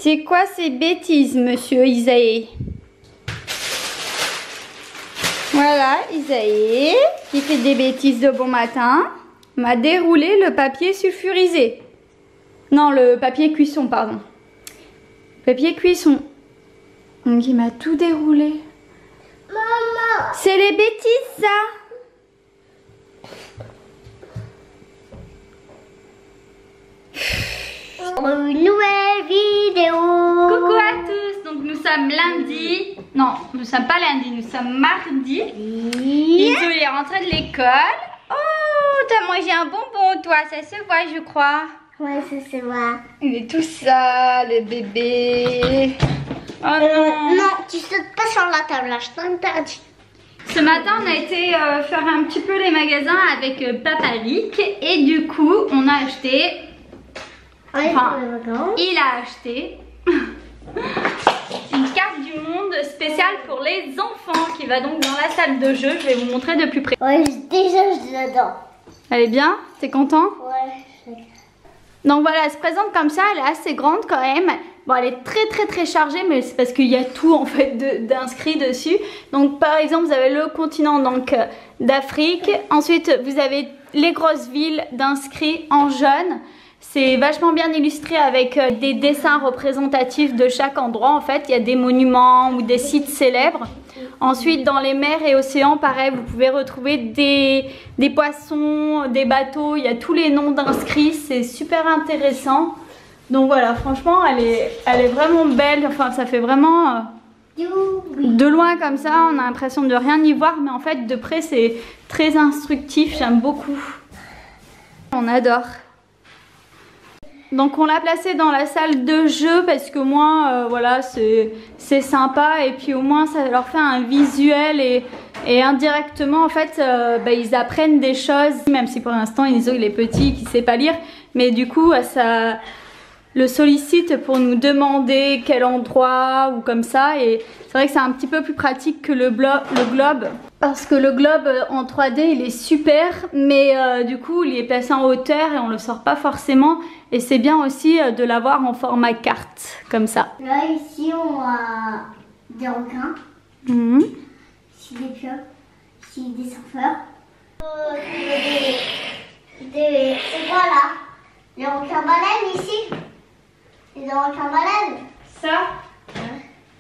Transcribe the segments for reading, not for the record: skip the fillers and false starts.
C'est quoi ces bêtises, monsieur Isaïe? Voilà, Isaïe, qui fait des bêtises de bon matin, m'a déroulé le papier sulfurisé. Non, le papier cuisson, pardon. Papier cuisson. Donc il m'a tout déroulé. Maman! C'est les bêtises, ça? Une nouvelle vidéo. Coucou à tous, donc nous sommes lundi. Non, nous sommes pas lundi, nous sommes mardi. Iso il est rentré de l'école. Oh, t'as mangé un bonbon toi, ça se voit je crois. Ouais, ça se voit. Il est tout sale, le bébé. Oh non. Non, tu sautes pas sur la table là, je t'interdis. Ce matin on a été faire un petit peu les magasins avec Papa Rick. Et du coup on a acheté... Enfin, il a acheté une carte du monde spéciale pour les enfants qui va donc dans la salle de jeu. Je vais vous montrer de plus près. Ouais, déjà je l'adore. Elle est bien? T'es content? Ouais. Donc voilà, elle se présente comme ça, elle est assez grande quand même. Bon, elle est très chargée, mais c'est parce qu'il y a tout en fait d'inscrit dessus. Donc par exemple, vous avez le continent d'Afrique. Ensuite, vous avez les grosses villes d'inscrits en jaune. C'est vachement bien illustré avec des dessins représentatifs de chaque endroit. En fait, il y a des monuments ou des sites célèbres. Ensuite, dans les mers et océans, pareil, vous pouvez retrouver des poissons, des bateaux. Il y a tous les noms d'inscrits. C'est super intéressant. Donc voilà, franchement, elle est vraiment belle. Enfin, ça fait vraiment... de loin comme ça, on a l'impression de rien y voir. Mais en fait, de près, c'est très instructif. J'aime beaucoup. On adore. Donc on l'a placé dans la salle de jeu parce que moi voilà c'est sympa et puis au moins ça leur fait un visuel et indirectement en fait ils apprennent des choses, même si pour l'instant Iso il est petit, qu'il sait pas lire, mais du coup ça le sollicite pour nous demander quel endroit ou comme ça, et c'est vrai que c'est un petit peu plus pratique que le globe parce que le globe en 3D il est super, mais du coup il est placé en hauteur et on le sort pas forcément, et c'est bien aussi de l'avoir en format carte comme ça. Là ici on a des requins, ici des pieuvres, ici des surfeurs, c'est quoi là? Les requins baleines ici? Les requins baleines? Ça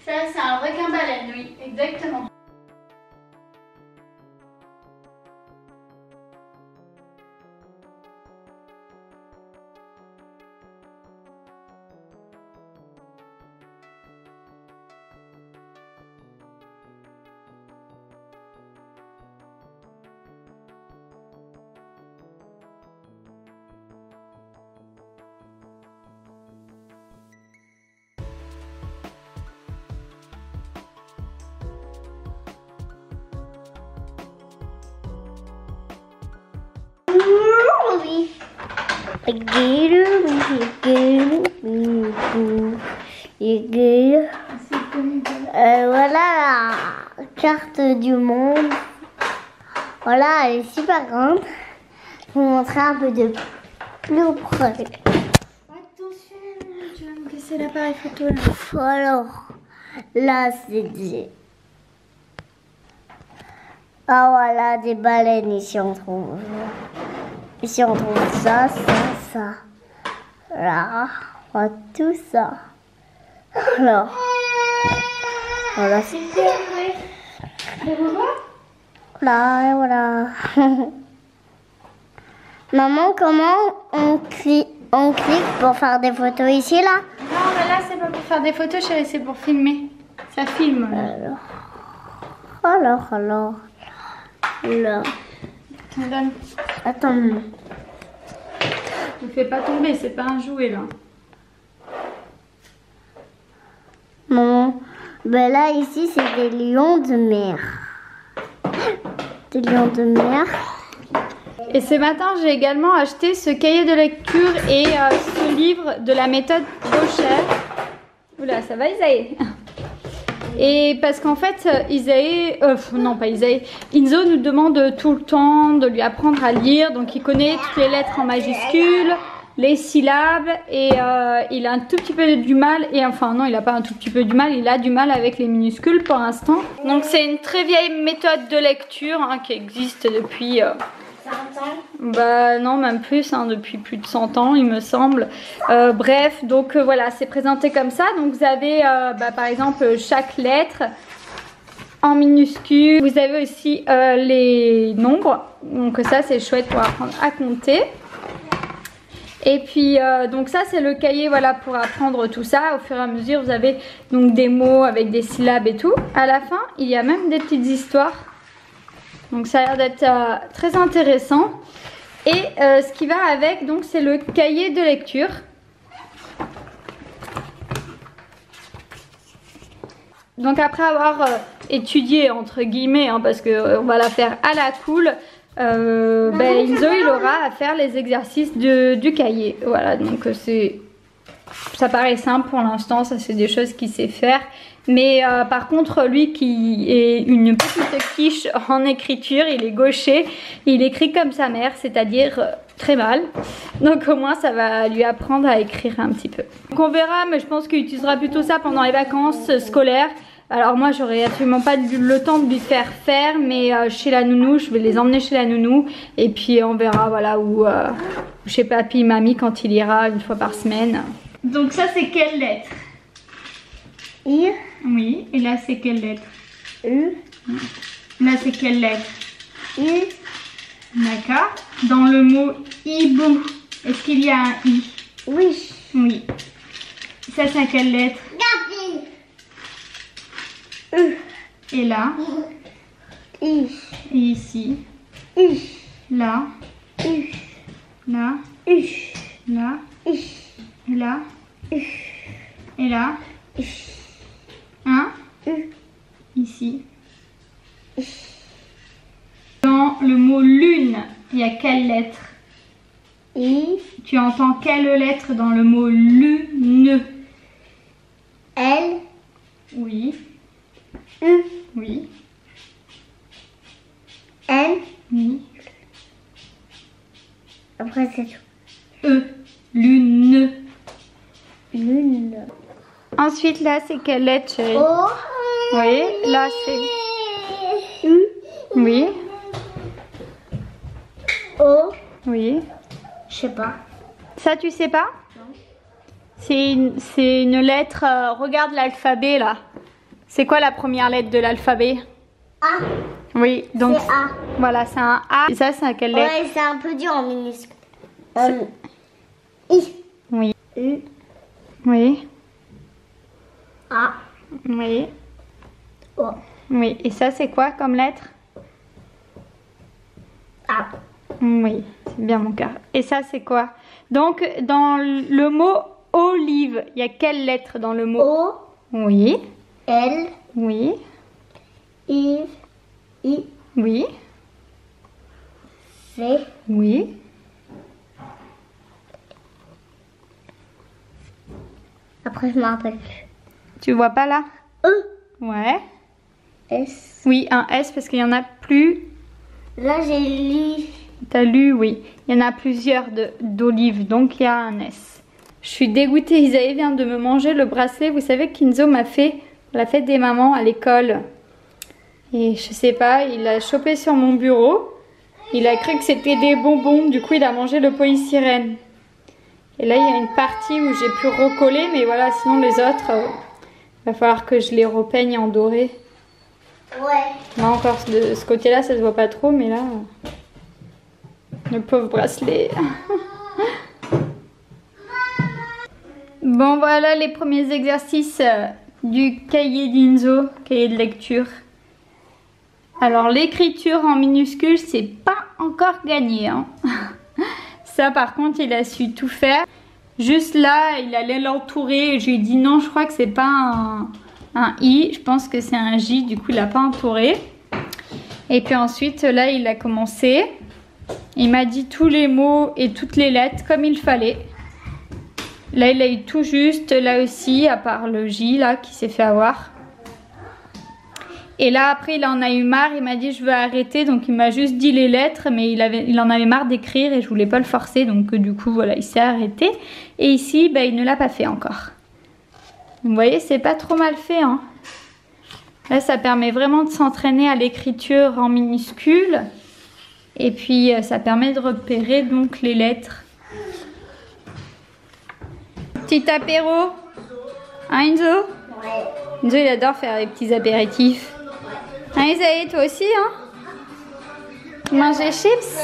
c'est un requin baleine, oui, exactement. Voilà la carte du monde. Voilà, elle est super grande. Je vais vous montrer un peu de plus près. Attention, tu vas me casser l'appareil photo là. Alors, là c'est des... Ah voilà, des baleines ici on trouve. Ici on trouve ça. Là, on voit tout ça. Alors, voilà, c'est là, et voilà. Maman, comment on clique pour faire des photos ici là? Non, mais là c'est pas pour faire des photos chérie, c'est pour filmer. Ça filme. Alors. Là. Donne. Attends. Ne fais pas tomber, c'est pas un jouet là. Maman, ben là ici c'est des lions de mer. Des lions de mer. Et ce matin j'ai également acheté ce cahier de lecture et ce livre de la méthode Gaucher. Oula, ça va Isaïe? Et parce qu'en fait, Inzo nous demande tout le temps de lui apprendre à lire. Donc il connaît toutes les lettres en majuscules, les syllabes et il a un tout petit peu du mal, et enfin non, il a pas un tout petit peu du mal, il a du mal avec les minuscules pour l'instant. Donc c'est une très vieille méthode de lecture hein, qui existe depuis 100 ans. bah non, même plus, hein, depuis plus de 100 ans il me semble. Bref, donc voilà, c'est présenté comme ça. Donc vous avez par exemple chaque lettre en minuscules. Vous avez aussi les nombres, donc ça c'est chouette pour apprendre à compter. Et puis donc ça c'est le cahier, voilà, pour apprendre tout ça. Au fur et à mesure vous avez donc des mots avec des syllabes et tout. À la fin il y a même des petites histoires. Donc ça a l'air d'être très intéressant. Et ce qui va avec, donc c'est le cahier de lecture. Donc après avoir étudié entre guillemets, hein, parce qu'on va la faire à la cool, Enzo il aura à faire les exercices du cahier. Voilà, donc ça paraît simple pour l'instant, ça c'est des choses qu'il sait faire. Mais par contre lui qui est une petite quiche en écriture, il est gaucher, il écrit comme sa mère, c'est-à-dire très mal. Donc au moins ça va lui apprendre à écrire un petit peu. Donc on verra, mais je pense qu'il utilisera plutôt ça pendant les vacances scolaires. Alors moi j'aurais absolument pas le temps de lui faire, mais chez la nounou, je vais les emmener chez la nounou. Et puis on verra, voilà, où chez papy et mamie quand il ira une fois par semaine. Donc ça c'est quelle lettre? I. Oui, et là c'est quelle lettre? U. Là c'est quelle lettre? U. D'accord. Dans le mot hibou, est-ce qu'il y a un i? Oui. Oui. Ça c'est quelle lettre? U. Et là? I. Et ici? U. Là? U. Là? U. Là? U. Et là? U. Et là? U. Hein? U. Ici. Dans le mot lune, il y a quelle lettre? I. Tu entends quelle lettre dans le mot lune? L. Oui. U. Oui. N. Oui. Après c'est tout. E. Lune. Lune. Ensuite, là, c'est quelle lettre, chérie? O. Oui, là, c'est... U. Oui. O. Oui. Je sais pas. Ça, tu sais pas? Non. C'est une lettre... regarde l'alphabet, là. C'est quoi la première lettre de l'alphabet? A. Oui, donc... C'est A. Voilà, c'est un A. Et ça, c'est quelle lettre? Ouais, c'est un peu dur en minuscule. I. Oui. U. Oui. A. Oui. O. Oui. Et ça, c'est quoi comme lettre? A. Oui, c'est bien mon cœur. Et ça, c'est quoi? Donc, dans le mot olive, il y a quelle lettre dans le mot? O. Oui. L. Oui. I. I. Oui. C. Oui. Après, je me rappelle plus. Tu vois pas là? E. Ouais. S. Oui, un S parce qu'il y en a plus. Là, j'ai lu. T'as lu, oui. Il y en a plusieurs d'olives, donc il y a un S. Je suis dégoûtée, Isaïe vient de me manger le bracelet. Vous savez qu'Inzo m'a fait la fête des mamans à l'école. Et je sais pas, il l'a chopé sur mon bureau. Il a cru que c'était des bonbons, du coup il a mangé le polystyrène. Et là il y a une partie où j'ai pu recoller, mais voilà, sinon les autres, va falloir que je les repeigne en doré. Ouais. Là encore, de ce côté-là, ça se voit pas trop, mais là, le pauvre bracelet. Bon, voilà les premiers exercices du cahier d'Inzo, cahier de lecture. Alors, l'écriture en minuscules, c'est pas encore gagné, hein. Ça, par contre, il a su tout faire. Juste là, il allait l'entourer. Je lui ai dit non, je crois que c'est pas un I, je pense que c'est un J, du coup il n'a pas entouré. Et puis ensuite là il a commencé, il m'a dit tous les mots et toutes les lettres comme il fallait. Là il a eu tout juste, là aussi, à part le J là qui s'est fait avoir. Et là après il en a eu marre, il m'a dit je veux arrêter, donc il m'a juste dit les lettres, mais il en avait marre d'écrire et je voulais pas le forcer, donc du coup voilà, il s'est arrêté. Et ici bah, il ne l'a pas fait encore. Vous voyez, c'est pas trop mal fait hein. Là ça permet vraiment de s'entraîner à l'écriture en minuscules. Et puis ça permet de repérer donc les lettres. Petit apéro, hein Enzo? Ouais. Enzo il adore faire des petits apéritifs. Hein Isaïe, toi aussi hein? Tu manges des chips?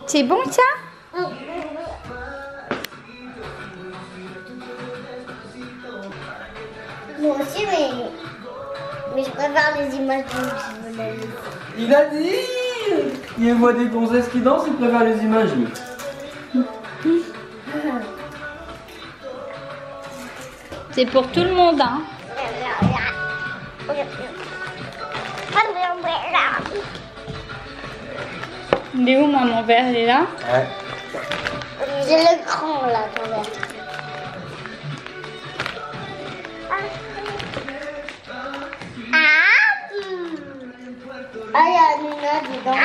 C'est bon ça? Moi aussi, mais je préfère les images de la vie. Il a dit! Il voit des gonzesses qui dansent, il préfère les images. C'est pour tout le monde hein. Il est où moi mon verre? Il est là? Ouais. J'ai l'écran là, ton verre. Ah, il y a Nina dedans.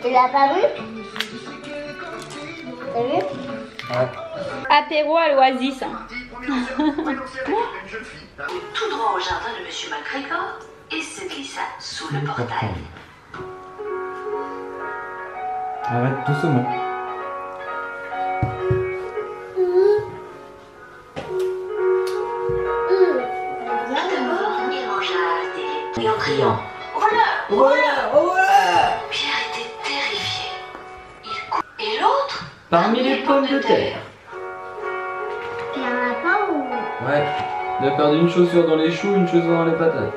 Tu l'as pas vu? T'as vu? Ouais. Apéro à l'Oasis hein. Tout droit au jardin de Monsieur McGregor et se glissa sous le portail. Arrête doucement. D'abord, il mangea des et en criant voilà, Voilà, voilà! Pierre était terrifié. Et l'autre? Parmi les pommes de terre. Il y en a pas ou... Ouais. Il a perdu une chaussure dans les choux, une chaussure dans les patates.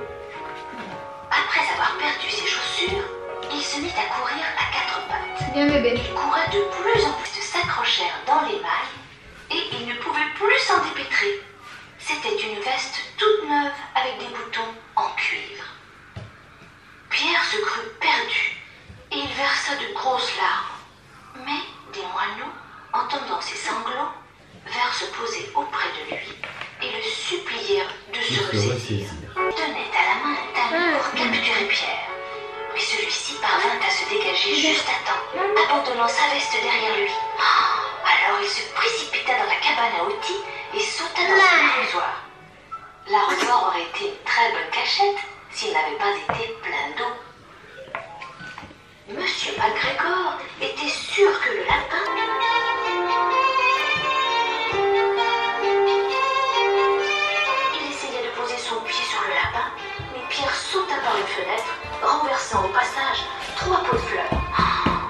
Après avoir perdu ses chaussures, il se mit à courir à quatre pattes. Bien bébé. Il courait de plus en plus, s'accrochèrent dans les mailles et il ne pouvait plus s'en dépêtrer. C'était une veste toute neuve avec des boutons en cuivre. Pierre se crut perdu et il versa de grosses larmes. Mais des moineaux, entendant ses sanglots, vinrent se poser auprès de lui et le supplièrent de se ressaisir. Ils tenaient à la main un talon pour capturer Pierre. Mais celui-ci parvint à se dégager juste à temps, abandonnant sa veste derrière lui. Alors il se précipita dans la cabane à outils et sauta dans un arrosoir. L'arrosoir aurait été une très bonne cachette s'il n'avait pas été plein d'eau. Monsieur McGregor était sûr que le lapin... Il essayait de poser son pied sur le lapin, mais Pierre sauta par une fenêtre, renversant au passage 3 pots de fleurs.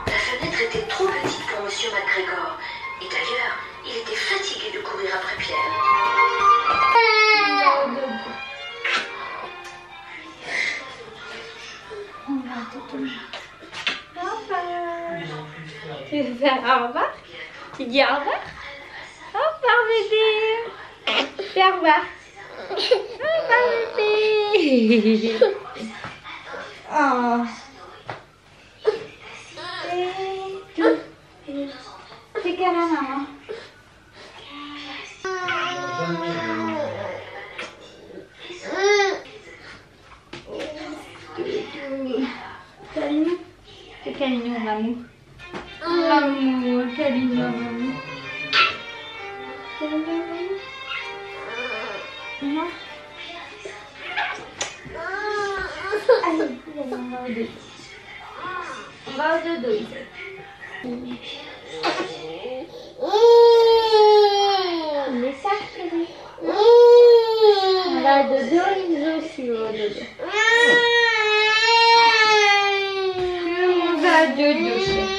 La fenêtre était trop petite pour Monsieur McGregor, et d'ailleurs, il était fatigué de courir après Pierre. Tu veux faire au revoir? Tu dis au revoir? Au revoir bébé. Fais au revoir. Au revoir bébé. Oh. C'est qu'à la maman. Câline. C'est câline mon amour. L'amour, câline maman. Maman. Allez, on va au dodo. On va au dodo. On est ça, chérie. On va au dodo, ils aussi au dodo. On va au dodo, chérie.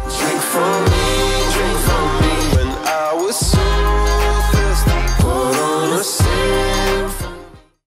Drink from